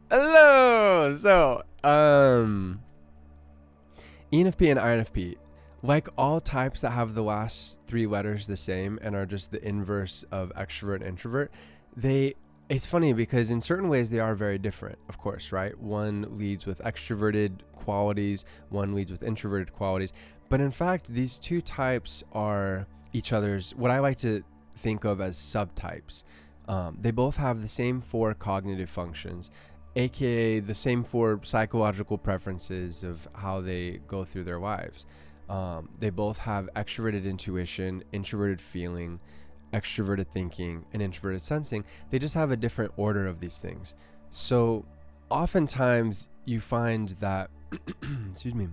Hello. So, ENFP and INFP, like all types that have the last three letters the same and are just the inverse of extrovert and introvert, it's funny because in certain ways they are very different, of course, right? One leads with extroverted qualities, one leads with introverted qualities. But in fact, these two types are each other's, what I like to think of as subtypes. They both have the same four cognitive functions, aka the same four psychological preferences of how they go through their lives. They both have extroverted intuition, introverted feeling, extroverted thinking, and introverted sensing. They just have a different order of these things. So oftentimes you find that excuse me,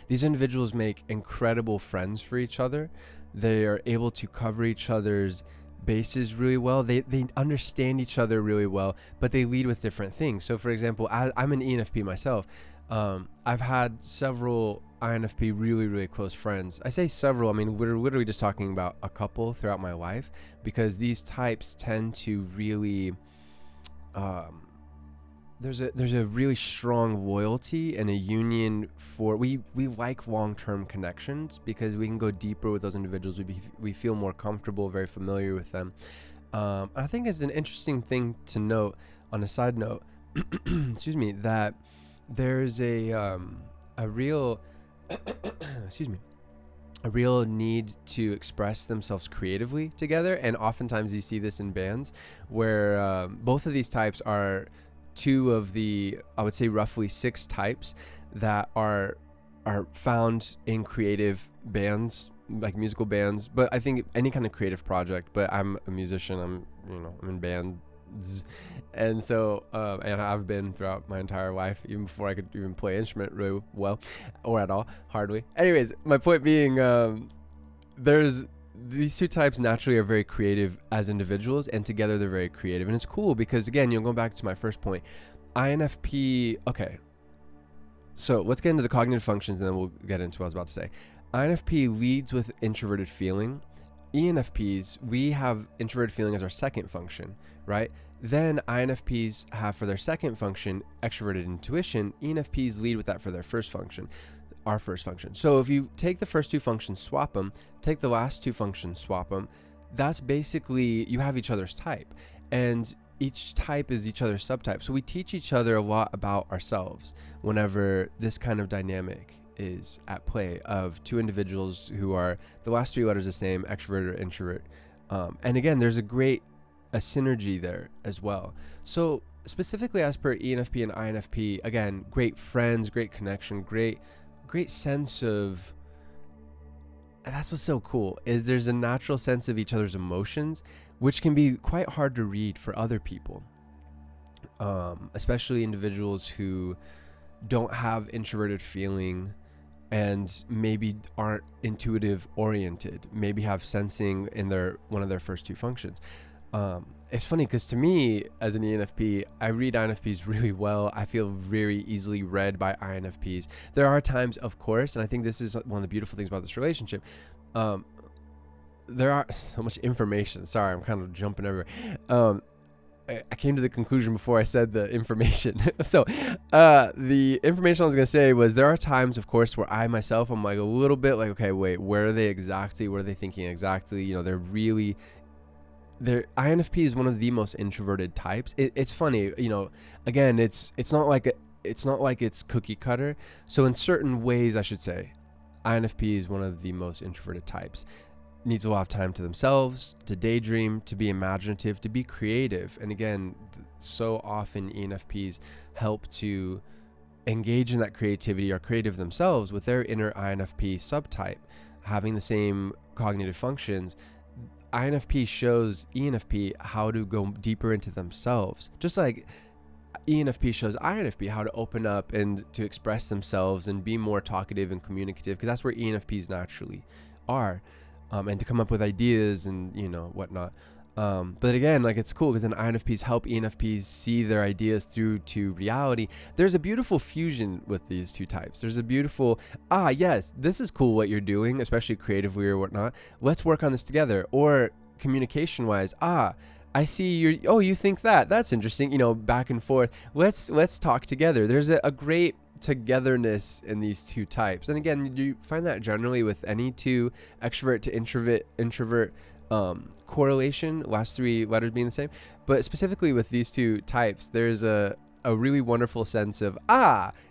these individuals make incredible friends for each other. They are able to cover each other's bases really well. They understand each other really well, but they lead with different things. So for example, I'm an ENFP myself. I've had several INFP really close friends. I say several, I mean we're literally just talking about a couple throughout my life, because these types tend to really there's a really strong loyalty and a union for we like long-term connections because we can go deeper with those individuals. We feel more comfortable, very familiar with them. I think it's an interesting thing to note on a side note excuse me, that there's a real excuse me, a real need to express themselves creatively together. And oftentimes you see this in bands where both of these types are two of the, I would say, roughly six types that are found in creative bands, like musical bands. But I think any kind of creative project. But I'm a musician. I'm in bands, and so and I've been throughout my entire life, even before I could even play an instrument really well, or at all, hardly. Anyways, my point being, there's these two types naturally are very creative as individuals, and together they're very creative. And it's cool because, again, you'll go back to my first point. INFP, okay, so let's get into the cognitive functions and then we'll get into what I was about to say. INFP leads with introverted feeling. ENFPs, we have introverted feeling as our second function, right? Then INFPs have for their second function extroverted intuition. ENFPs lead with that for their first function, our first function. So if you take the first two functions, swap them, take the last two functions, swap them, that's basically, you have each other's type, and each type is each other's subtype. So we teach each other a lot about ourselves whenever this kind of dynamic is at play of two individuals who are the last three letters the same, extrovert or introvert. And again, there's a synergy there as well. So specifically as per ENFP and INFP, again, great friends, great connection, great sense of, and that's what's so cool, is there's a natural sense of each other's emotions, which can be quite hard to read for other people, especially individuals who don't have introverted feeling and maybe aren't intuitive oriented, maybe have sensing in one of their first two functions. It's funny because to me, as an ENFP, I read INFPs really well. I feel very easily read by INFPs. There are times, of course, and I think this is one of the beautiful things about this relationship. There are so much information. Sorry, I'm kind of jumping everywhere. I came to the conclusion before I said the information. So the information I was going to say was there are times, of course, where I myself, I'm like a little bit like, okay, wait, where are they exactly? What are they thinking exactly? You know, INFP is one of the most introverted types. It's funny, you know, again, it's not like it's cookie cutter. So in certain ways, I should say, INFP is one of the most introverted types. Needs a lot of time to themselves, to daydream, to be imaginative, to be creative. And again, so often ENFPs help to engage in that creativity, or creative themselves with their inner INFP subtype, having the same cognitive functions. INFP shows ENFP how to go deeper into themselves, just like ENFP shows INFP how to open up and to express themselves and be more talkative and communicative, because that's where ENFPs naturally are. And to come up with ideas and, you know, whatnot. But again, like, it's cool because then INFPs help ENFPs see their ideas through to reality. There's a beautiful fusion with these two types. There's a beautiful, yes, this is cool what you're doing, especially creatively or whatnot. Let's work on this together. Or communication wise, I see you think that. That's interesting. Back and forth. Let's talk together. There's a great togetherness in these two types. And again, you find that generally with any two extrovert to introvert correlation, last three letters being the same. But specifically with these two types, there's a really wonderful sense of,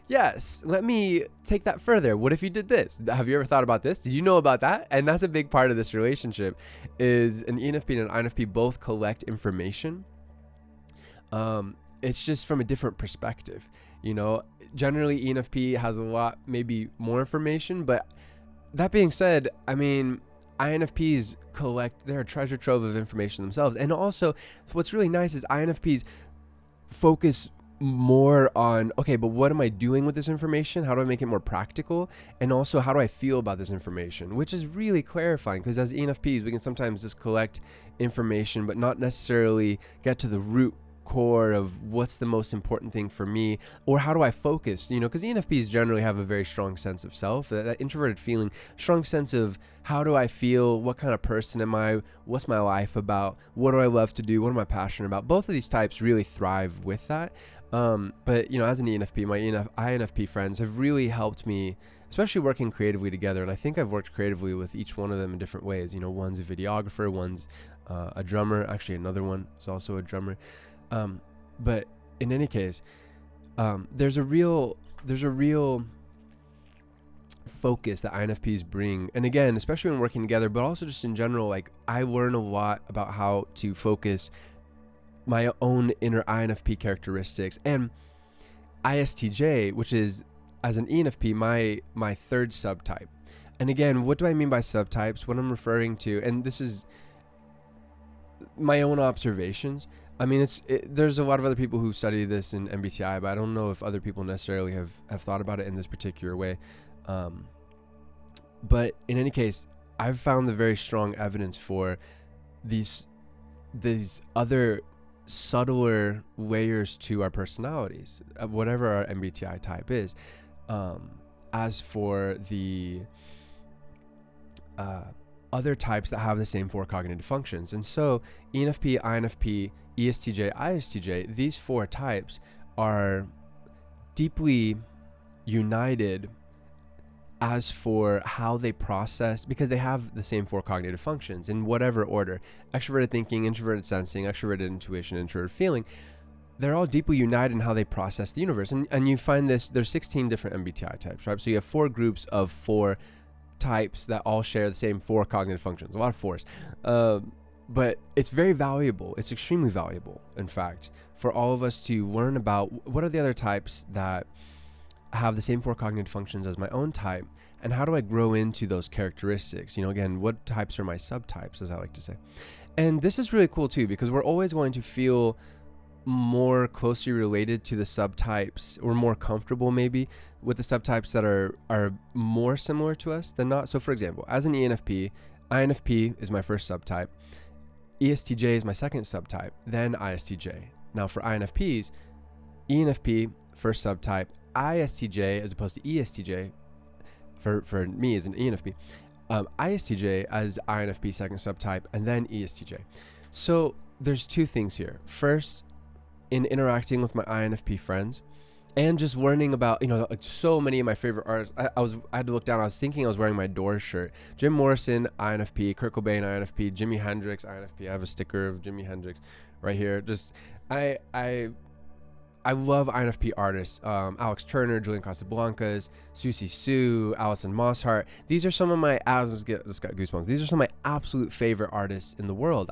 yes, let me take that further. What if you did this? Have you ever thought about this? Did you know about that? And that's a big part of this relationship, is an ENFP and an INFP both collect information. It's just from a different perspective. Generally ENFP has a lot, maybe more information, but that being said, I mean, INFPs they're a treasure trove of information themselves. And also what's really nice is INFPs focus more on, okay, but what am I doing with this information? How do I make it more practical? And also, how do I feel about this information? Which is really clarifying, because as ENFPs, we can sometimes just collect information, but not necessarily get to the root core of what's the most important thing for me, or how do I focus, because ENFPs generally have a very strong sense of self, that introverted feeling, strong sense of how do I feel, what kind of person am I, what's my life about, what do I love to do, what am I passionate about. Both of these types really thrive with that. But as an ENFP, my INFP friends have really helped me, especially working creatively together. And I think I've worked creatively with each one of them in different ways. One's a videographer, one's a drummer. Actually, another one is also a drummer. But in any case, there's a real focus that INFPs bring. And again, especially when working together, but also just in general, like I learn a lot about how to focus my own inner INFP characteristics. And ISTJ, which is, as an ENFP, my third subtype. And again, what do I mean by subtypes? What I'm referring to, and this is my own observations. I mean, there's a lot of other people who study this in MBTI, but I don't know if other people necessarily have thought about it in this particular way. But in any case, I've found the very strong evidence for these other subtler layers to our personalities, whatever our MBTI type is. As for the other types that have the same four cognitive functions. And so ENFP, INFP, ESTJ, ISTJ, these four types are deeply united as for how they process, because they have the same four cognitive functions in whatever order: extroverted thinking, introverted sensing, extroverted intuition, introverted feeling. They're all deeply united in how they process the universe. And you find this, there's 16 different MBTI types, right? So you have 4 groups of 4 types that all share the same 4 cognitive functions, a lot of 4s. But it's very valuable. It's extremely valuable, in fact, for all of us to learn about what are the other types that have the same 4 cognitive functions as my own type, and how do I grow into those characteristics? Again, what types are my subtypes, as I like to say. And this is really cool too, because we're always going to feel more closely related to the subtypes, or more comfortable maybe with the subtypes that are more similar to us than not. So for example, as an ENFP, INFP is my first subtype, ESTJ is my second subtype, then ISTJ. Now for INFPs, ENFP first subtype, ISTJ as opposed to ESTJ for me as an ENFP, ISTJ as INFP second subtype, and then ESTJ. So there's 2 things here. First, in interacting with my INFP friends and just learning about, like so many of my favorite artists. I had to look down. I was thinking I was wearing my Doors shirt. Jim Morrison, INFP. Kurt Cobain, INFP. Jimi Hendrix, INFP. I have a sticker of Jimi Hendrix right here. Just I love INFP artists. Alex Turner, Julian Casablancas, Susie Sue, Alison Mosshart. These are some of my, just got goosebumps. These are some of my absolute favorite artists in the world.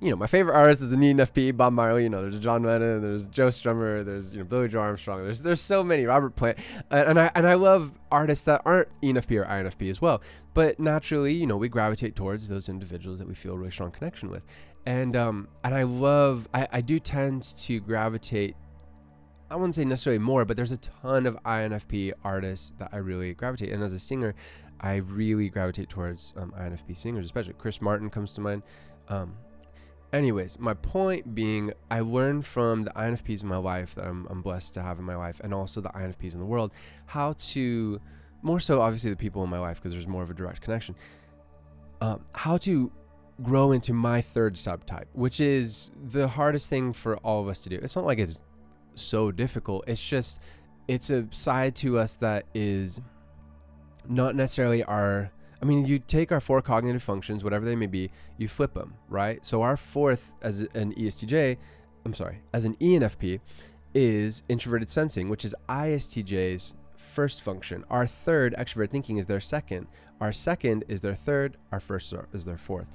My favorite artist is an ENFP, Bob Marley. There's John Lennon, there's Joe Strummer, there's Billy Joe Armstrong. There's so many, Robert Plant, and I love artists that aren't ENFP or INFP as well. But naturally, we gravitate towards those individuals that we feel a really strong connection with, and I do tend to gravitate. I wouldn't say necessarily more, but there's a ton of INFP artists that I really gravitate. And as a singer, I really gravitate towards INFP singers, especially Chris Martin comes to mind. Anyways, my point being, I learned from the INFPs in my life that I'm blessed to have in my life, and also the INFPs in the world, how to, more so obviously the people in my life, because there's more of a direct connection, how to grow into my third subtype, which is the hardest thing for all of us to do. It's not like it's so difficult. It's just, it's a side to us that is not necessarily our, I mean, you take our 4 cognitive functions, whatever they may be, you flip them, right? So our fourth as an ESTJ, as an ENFP is introverted sensing, which is ISTJ's first function. Our third, extroverted thinking, is their second. Our second is their third. Our first is their fourth.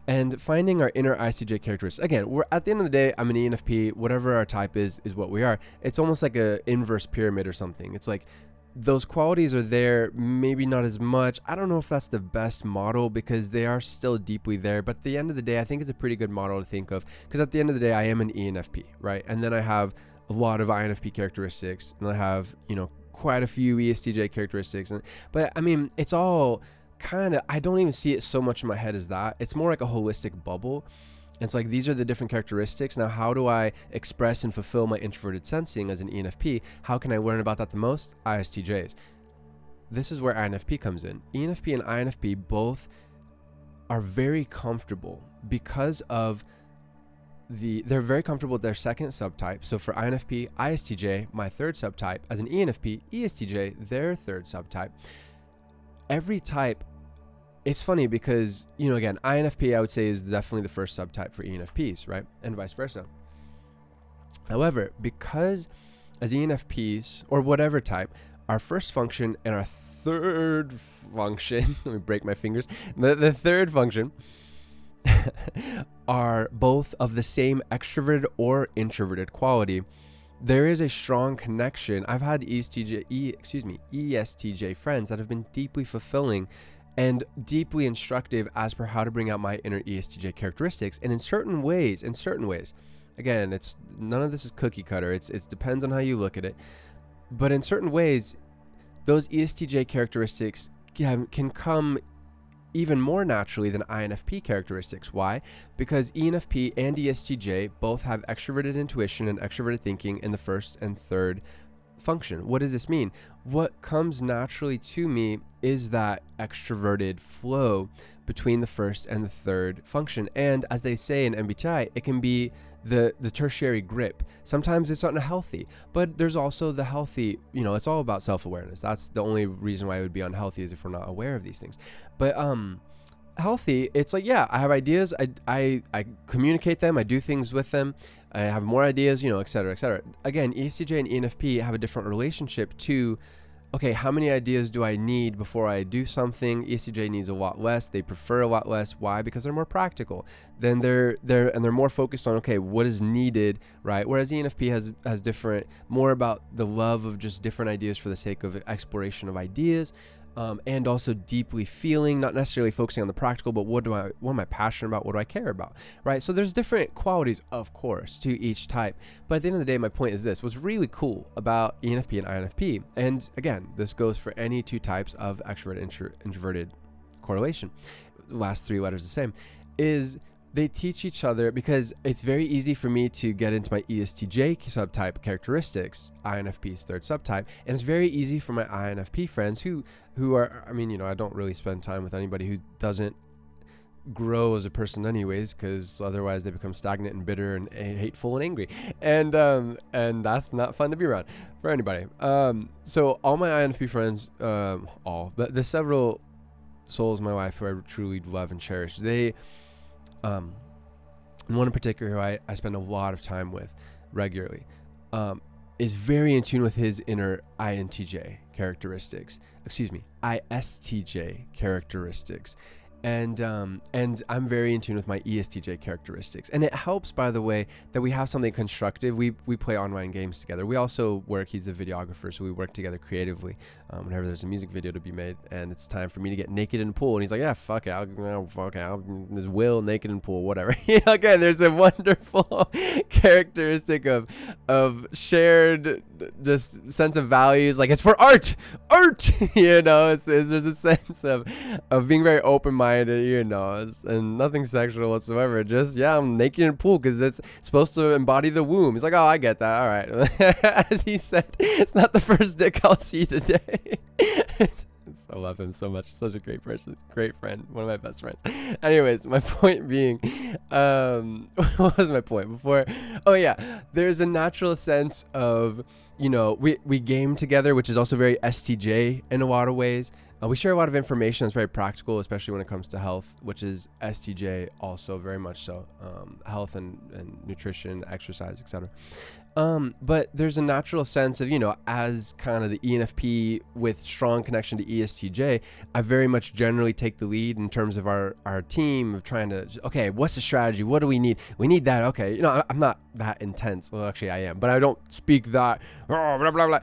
And finding our inner ISTJ characteristics. Again, we're at the end of the day, I'm an ENFP. Whatever our type is what we are. It's almost like a inverse pyramid or something. It's like those qualities are there, maybe not as much. I don't know if that's the best model because they are still deeply there. But at the end of the day, I think it's a pretty good model to think of, because at the end of the day, I am an ENFP, right? And then I have a lot of INFP characteristics, and I have, quite a few ESTJ characteristics. But I mean, it's all kind of, I don't even see it so much in my head as that. It's more like a holistic bubble. It's like, these are the different characteristics. Now, how do I express and fulfill my introverted sensing as an ENFP? How can I learn about that the most? ISTJs. This is where INFP comes in. ENFP and INFP both are very comfortable because of they're very comfortable with their second subtype. So for INFP, ISTJ, my third subtype. As an ENFP, ESTJ, their third subtype. Every type, it's funny because, again, INFP I would say is definitely the first subtype for ENFPs, right? And vice versa. However, because as ENFPs, or whatever type, our first function and our third function, let me break my fingers, the third function are both of the same extroverted or introverted quality, there is a strong connection. I've had ESTJ friends that have been deeply fulfilling and deeply instructive as per how to bring out my inner ESTJ characteristics. And in certain ways, again, it's none of this is cookie cutter. It depends on how you look at it. But in certain ways, those ESTJ characteristics can come even more naturally than INFP characteristics. Why? Because ENFP and ESTJ both have extroverted intuition and extroverted thinking in the first and third function. What does this mean? What comes naturally to me is that extroverted flow between the first and the third function. And as they say in MBTI, it can be the tertiary grip. Sometimes it's unhealthy, but there's also the healthy, it's all about self-awareness. That's the only reason why it would be unhealthy, is if we're not aware of these things. But healthy, it's like, yeah, I have ideas, I communicate them, I do things with them, I have more ideas, et cetera, et cetera. Again, ESTJ and ENFP have a different relationship to, okay, how many ideas do I need before I do something? ESTJ needs a lot less. They prefer a lot less. Why? Because they're more practical. Then they're more focused on, okay, what is needed, right? Whereas ENFP has different, more about the love of just different ideas for the sake of exploration of ideas. And also deeply feeling, not necessarily focusing on the practical, but what am I passionate about? What do I care about? Right? So there's different qualities, of course, to each type. But at the end of the day, my point is this: what's really cool about ENFP and INFP, and again, this goes for any two types of extroverted introverted correlation, the last 3 letters the same, is they teach each other, because it's very easy for me to get into my ESTJ subtype characteristics, INFP's third subtype, and it's very easy for my INFP friends who are, I don't really spend time with anybody who doesn't grow as a person anyways, because otherwise they become stagnant and bitter and hateful and angry, and that's not fun to be around for anybody. So all my INFP friends, the several souls in my life who I truly love and cherish, they one in particular who I spend a lot of time with regularly, is very in tune with his inner ISTJ characteristics. And I'm very in tune with my ESTJ characteristics. And it helps, by the way, that we have something constructive. We play online games together. We also work, he's a videographer, so we work together creatively whenever there's a music video to be made and it's time for me to get naked in the pool. And he's like, yeah, fuck it. I'll there's Will naked in the pool, whatever. Again, there's a wonderful characteristic of shared just sense of values. Like, it's for art, there's a sense of being very open-minded, and nothing sexual whatsoever. Just, yeah, I'm naked in the pool because it's supposed to embody the womb. He's like, oh, I get that. All right. As he said, it's not the first dick I'll see today. It's I love him so much. Such a great person, great friend, one of my best friends. Anyways, my point being, what was my point before? Oh yeah, there's a natural sense of, we game together, which is also very STJ in a lot of ways. We share a lot of information that's very practical, especially when it comes to health, which is STJ also very much so. Health and nutrition, exercise, etc. But there's a natural sense of, as kind of the ENFP with strong connection to ESTJ, I very much generally take the lead in terms of our team of trying to, okay, what's the strategy? What do we need? We need that. Okay. I'm not that intense. Well, actually I am, but I don't speak that, blah, blah, blah.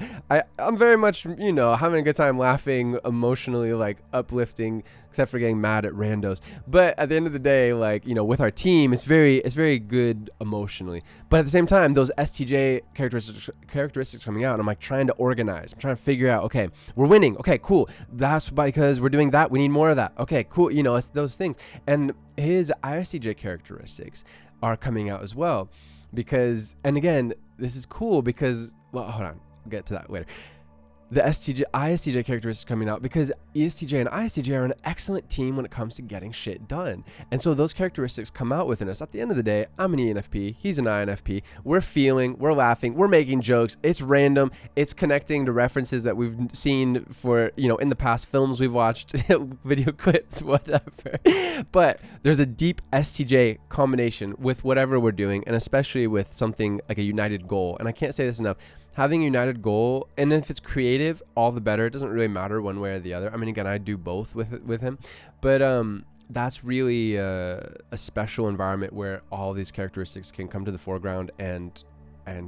I'm very much, having a good time, laughing, emotionally, like uplifting, except for getting mad at randos. But at the end of the day, like, with our team, it's very good emotionally. But at the same time, those STJ characteristics coming out, and I'm like trying to organize. I'm trying to figure out, okay, we're winning. Okay, cool. That's because we're doing that. We need more of that. Okay, cool. It's those things. And his ISTJ characteristics are coming out as well. Because, and again, this is cool because, well, hold on. I'll get to that later. The ISTJ characteristics coming out because ESTJ and ISTJ are an excellent team when it comes to getting shit done. And so those characteristics come out within us. At the end of the day, I'm an ENFP. He's an INFP. We're feeling, we're laughing, we're making jokes. It's random. It's connecting to references that we've seen for, in the past, films we've watched, video clips, whatever. But there's a deep STJ combination with whatever we're doing, and especially with something like a united goal. And I can't say this enough. Having a united goal, and if it's creative, all the better. It doesn't really matter one way or the other. I mean, again, I do both with him, but that's really a special environment where all these characteristics can come to the foreground and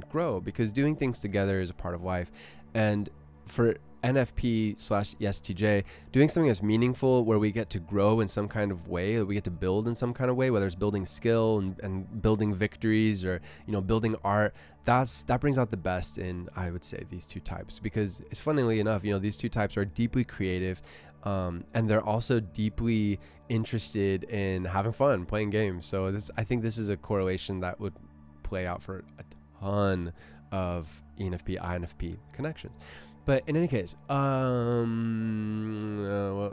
grow, because doing things together is a part of life. And for NFP/ESTJ, doing something that's meaningful, where we get to grow in some kind of way, that we get to build in some kind of way, whether it's building skill and building victories, or building art, that brings out the best in, I would say, these two types. Because it's, funnily enough, these two types are deeply creative, and they're also deeply interested in having fun, playing games. So I think this is a correlation that would play out for a ton of ENFP INFP connections. But in any case, what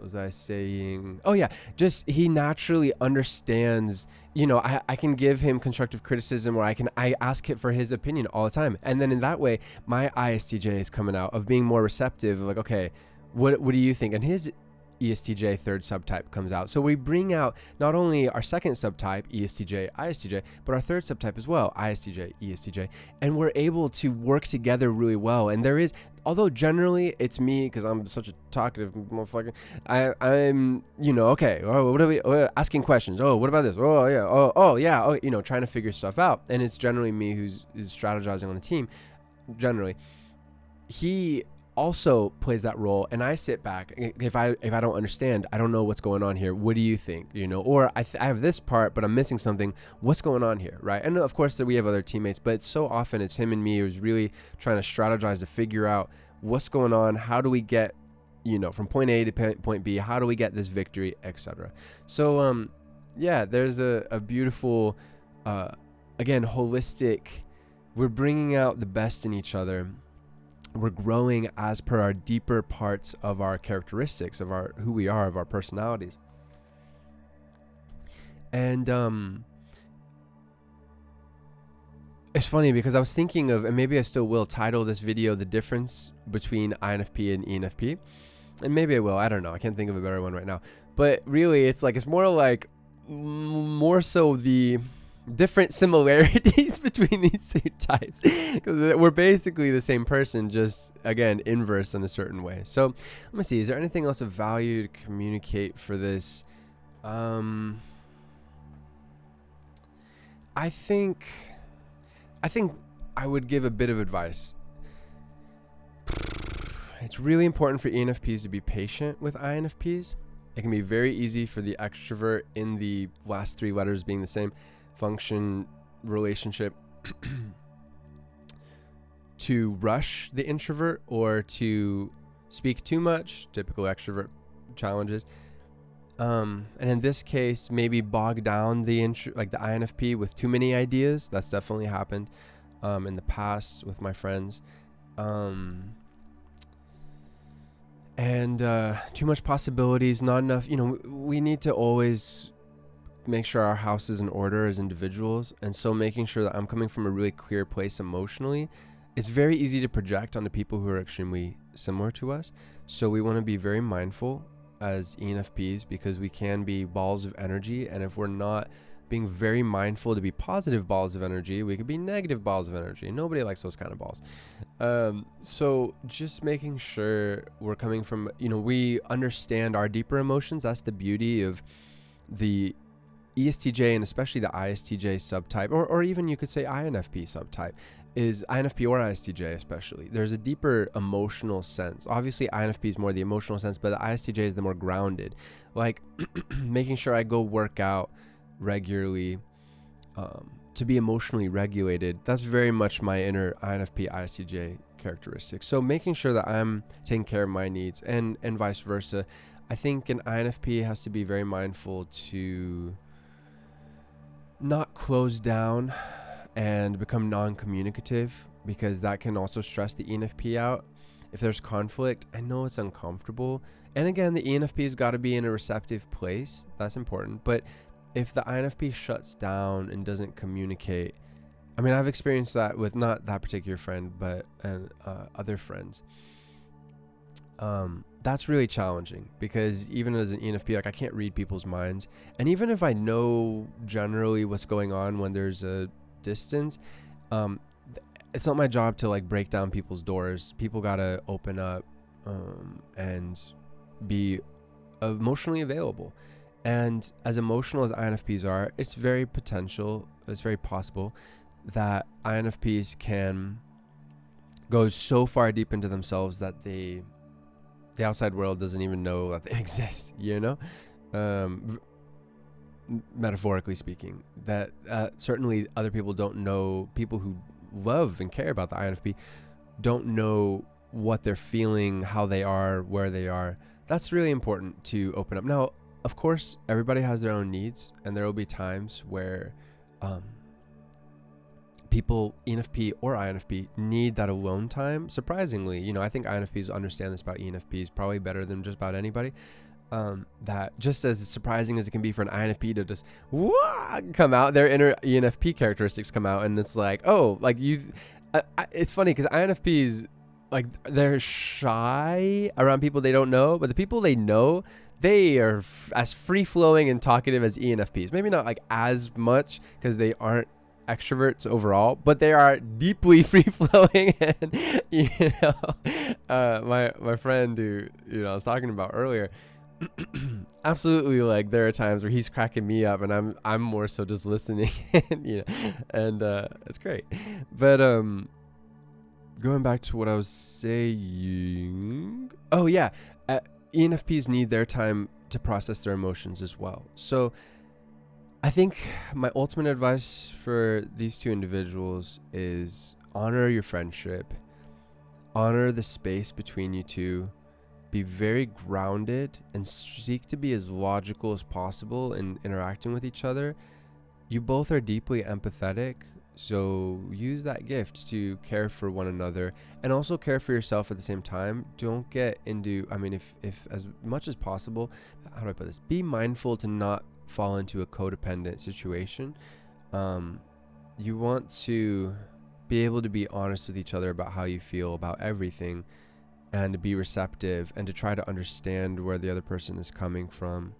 was I saying? Oh yeah, just he naturally understands, I can give him constructive criticism, or I ask him for his opinion all the time. And then in that way, my ISTJ is coming out of being more receptive, like, okay, what do you think? And his ESTJ third subtype comes out. So we bring out not only our second subtype, ESTJ, ISTJ, but our third subtype as well, ISTJ, ESTJ, and we're able to work together really well. And there is, although generally it's me, because I'm such a talkative motherfucker, I'm, okay, what are we asking questions? Oh, what about this? Oh, yeah. Oh, yeah. Oh, trying to figure stuff out. And it's generally me who's strategizing on the team. Generally, he also plays that role, and I sit back. If I don't understand, I don't know what's going on here. What do you think? Or I have this part, but I'm missing something. What's going on here, right? And of course, we have other teammates, but so often it's him and me who's really trying to strategize to figure out what's going on. How do we get, from point A to point B? How do we get this victory, etc. So, yeah, there's a beautiful, again, holistic. We're bringing out the best in each other. We're growing as per our deeper parts of our characteristics, of our who we are, of our personalities. And it's funny because I was thinking of, and maybe I still will, title this video "The Difference Between INFP and ENFP." And maybe I will. I don't know. I can't think of a better one right now. But really, it's more so the different similarities between these two types, because we're basically the same person, just again inverse in a certain way. So let me see, is there anything else of value to communicate for this? I think I would give a bit of advice. It's really important for ENFPs to be patient with INFPs. It can be very easy for the extrovert, in the last three letters being the same, function, relationship, to rush the introvert or to speak too much, typical extrovert challenges. And in this case, maybe bog down the INFP with too many ideas. That's definitely happened in the past with my friends. and too much possibilities, not enough. We need to always make sure our house is in order as individuals. And so making sure that I'm coming from a really clear place emotionally, it's very easy to project onto people who are extremely similar to us. So we want to be very mindful as ENFPs, because we can be balls of energy. And if we're not being very mindful to be positive balls of energy, we could be negative balls of energy. Nobody likes those kind of balls. So just making sure we're coming from, we understand our deeper emotions. That's the beauty of the ESTJ, and especially the ISTJ subtype, or even you could say INFP subtype, is INFP or ISTJ especially. There's a deeper emotional sense. Obviously, INFP is more the emotional sense, but the ISTJ is the more grounded. Like making sure I go work out regularly to be emotionally regulated. That's very much my inner INFP ISTJ characteristic. So making sure that I'm taking care of my needs, and vice versa. I think an INFP has to be very mindful to not close down and become non-communicative, because that can also stress the ENFP out. If there's conflict, I know it's uncomfortable. And again, the ENFP's got to be in a receptive place. That's important. But if the INFP shuts down and doesn't communicate, I mean, I've experienced that with not that particular friend, but other friends. That's really challenging, because even as an ENFP, like I can't read people's minds. And even if I know generally what's going on when there's a distance, it's not my job to like break down people's doors. People gotta open up and be emotionally available. And as emotional as INFPs are, it's very possible that INFPs can go so far deep into themselves that the outside world doesn't even know that they exist, metaphorically speaking. That certainly other people don't know, people who love and care about the INFP don't know what they're feeling, how they are, where they are. That's really important to open up. Now, of course, everybody has their own needs, and there will be times where people, ENFP or INFP, need that alone time. Surprisingly, I think INFPs understand this about ENFPs probably better than just about anybody. That just as surprising as it can be for an INFP to just come out, their inner ENFP characteristics come out, and it's like, oh, like it's funny because INFPs, like, they're shy around people they don't know, but the people they know, they are as free-flowing and talkative as ENFPs. Maybe not like as much because they aren't extroverts overall, but they are deeply free-flowing. And my friend who I was talking about earlier, absolutely, like there are times where he's cracking me up and I'm more so just listening. And it's great. But going back to what I was saying, oh yeah, ENFPs need their time to process their emotions as well. So I think my ultimate advice for these two individuals is honor your friendship, honor the space between you two, be very grounded, and seek to be as logical as possible in interacting with each other. You both are deeply empathetic, so use that gift to care for one another and also care for yourself at the same time. Don't get into, if as much as possible, how do I put this? Be mindful to not fall into a codependent situation. You want to be able to be honest with each other about how you feel about everything, and to be receptive and to try to understand where the other person is coming from.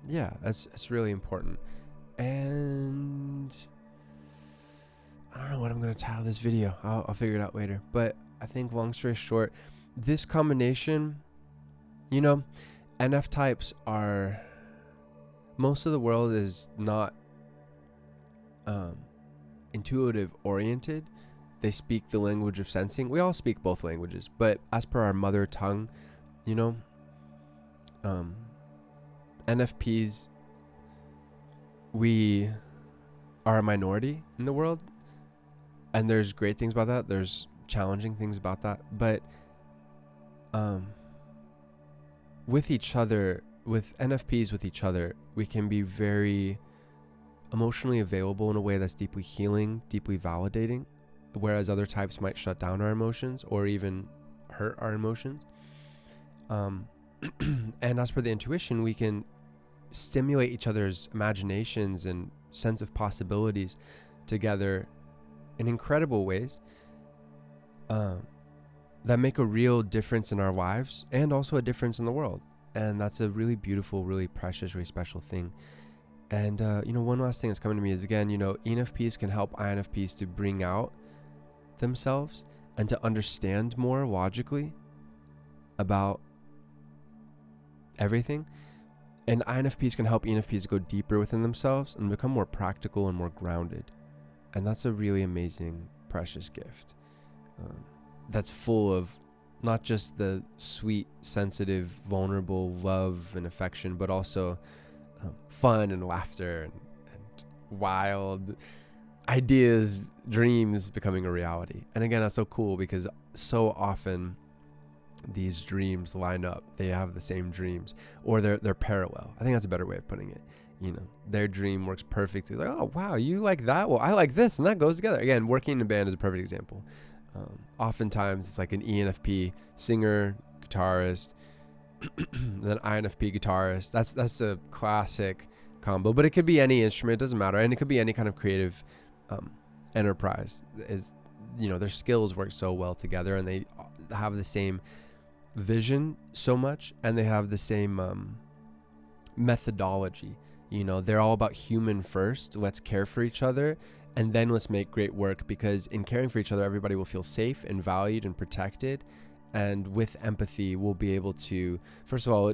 That's really important. And I don't know what I'm going to title this video. I'll figure it out later. But I think, long story short, this combination, NF types are, most of the world is not intuitive oriented. They speak the language of sensing. We all speak both languages, but as per our mother tongue, NFPs, we are a minority in the world. And there's great things about that. There's challenging things about that. But with each other, with NFPs with each other, we can be very emotionally available in a way that's deeply healing, deeply validating, whereas other types might shut down our emotions or even hurt our emotions. And as per the intuition, we can stimulate each other's imaginations and sense of possibilities together in incredible ways that make a real difference in our lives and also a difference in the world. And that's a really beautiful, really precious, really special thing. And, one last thing that's coming to me is, again, ENFPs can help INFPs to bring out themselves and to understand more logically about everything. And INFPs can help ENFPs go deeper within themselves and become more practical and more grounded. And that's a really amazing, precious gift that's full of not just the sweet, sensitive, vulnerable love and affection, but also fun and laughter and wild ideas, dreams becoming a reality. And again, that's so cool because so often these dreams line up. They have the same dreams, or they're parallel. I think that's a better way of putting it. Their dream works perfectly. Like, oh wow, you like that? Well, I like this, and that goes together. Again, working in a band is a perfect example. Oftentimes it's like an ENFP singer, guitarist, then INFP guitarist. That's a classic combo, but it could be any instrument. It doesn't matter, and it could be any kind of creative enterprise. Their skills work so well together, and they have the same vision so much, and they have the same methodology. They're all about human first. Let's care for each other, and then let's make great work, because in caring for each other, everybody will feel safe and valued and protected. And with empathy, we'll be able to, first of all,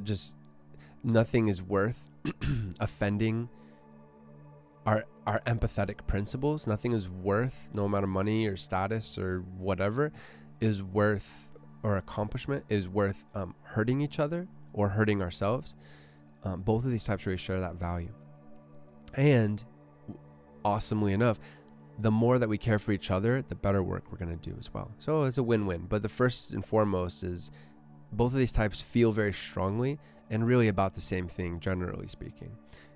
nothing is worth offending our empathetic principles. Nothing is worth, no amount of money or status or whatever is worth, or accomplishment is worth hurting each other or hurting ourselves. Both of these types really share that value. And awesomely enough, the more that we care for each other, the better work we're going to do as well. So it's a win-win. But the first and foremost is both of these types feel very strongly and really about the same thing, generally speaking.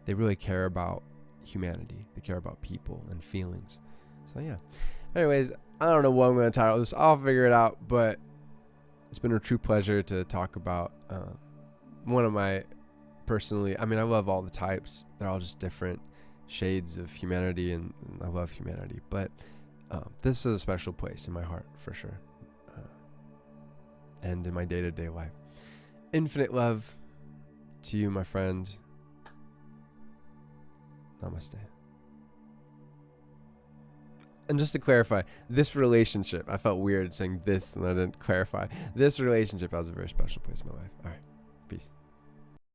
They really care about humanity. They care about people and feelings. So yeah. Anyways, I don't know what I'm going to title this. I'll figure it out. But it's been a true pleasure to talk about one of my personally, I love all the types. They're all just different shades of humanity, and I love humanity. But this is a special place in my heart for sure, and in my day-to-day life. Infinite love to you, my friend. Namaste. And just to clarify, this relationship, I felt weird saying this and I didn't clarify. This relationship has a very special place in my life. All right, peace.